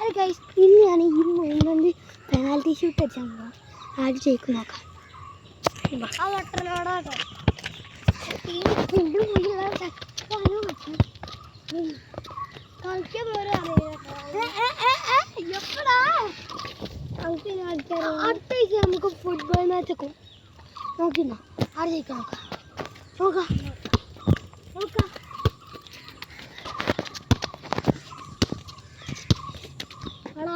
അതെ ഗൈസ്, ഇന്നാണ് ഈ മൈൻഡ് പെനാൽറ്റി ഷൂട്ട് അടിച്ചാൽ പോകാം. ആര് ജയിക്കും നോക്കാം. ആ വട്ടനോടാട്ടോ കളിക്കാൻ പോരാ അടുത്ത നമുക്ക് ഫുട്ബോൾ മാച്ച് ഒക്കെ നോക്കിന്നോ. ആര് ജയിക്കാം നോക്കാം. നോക്കാം നോക്കാം. ആണോ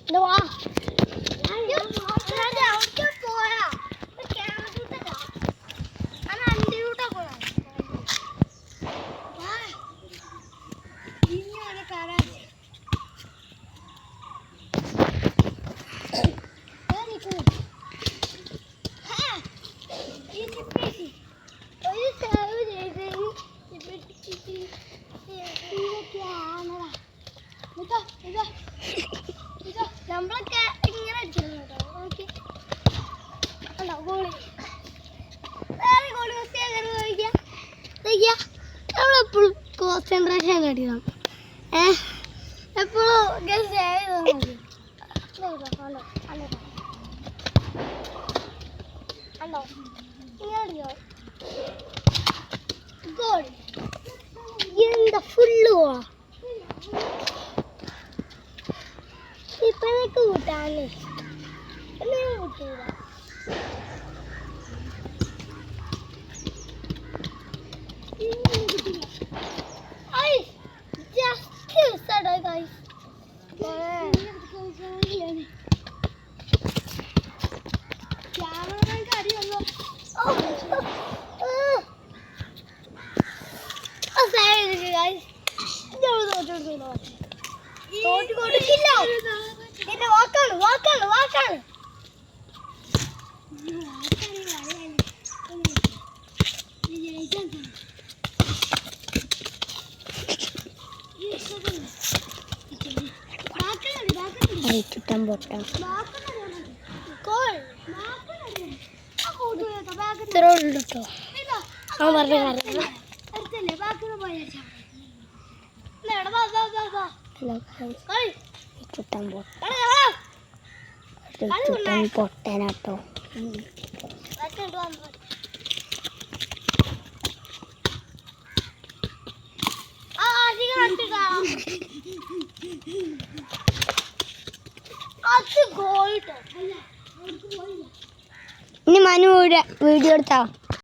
എന്താ വാ നമ്മളൊക്കെ ഇങ്ങനെ അടിച്ചിരുന്നു കേട്ടോ. നോക്കി അല്ല ഗോളി വേറെ ഗോളി ചോദിക്കാം. നമ്മളെപ്പോഴും കോൺസെൻട്രേഷൻ കടിക്കണം. എപ്പോഴും അല്ലോ ഇങ്ങനെയോ ഗോൾ എന്താ ഫുള്ള് പോവാ ഇപ്പഴേക്ക് കൂട്ടാല്ലേ കൂട്ടില്ല. ചുട്ടം പൊട്ട ഇത്രയുള്ളൂ. ആ പറഞ്ഞ ചുട്ടൻ പൊട്ടനാട്ടോ. ഇനി മനു വീഡിയോ എടുത്താ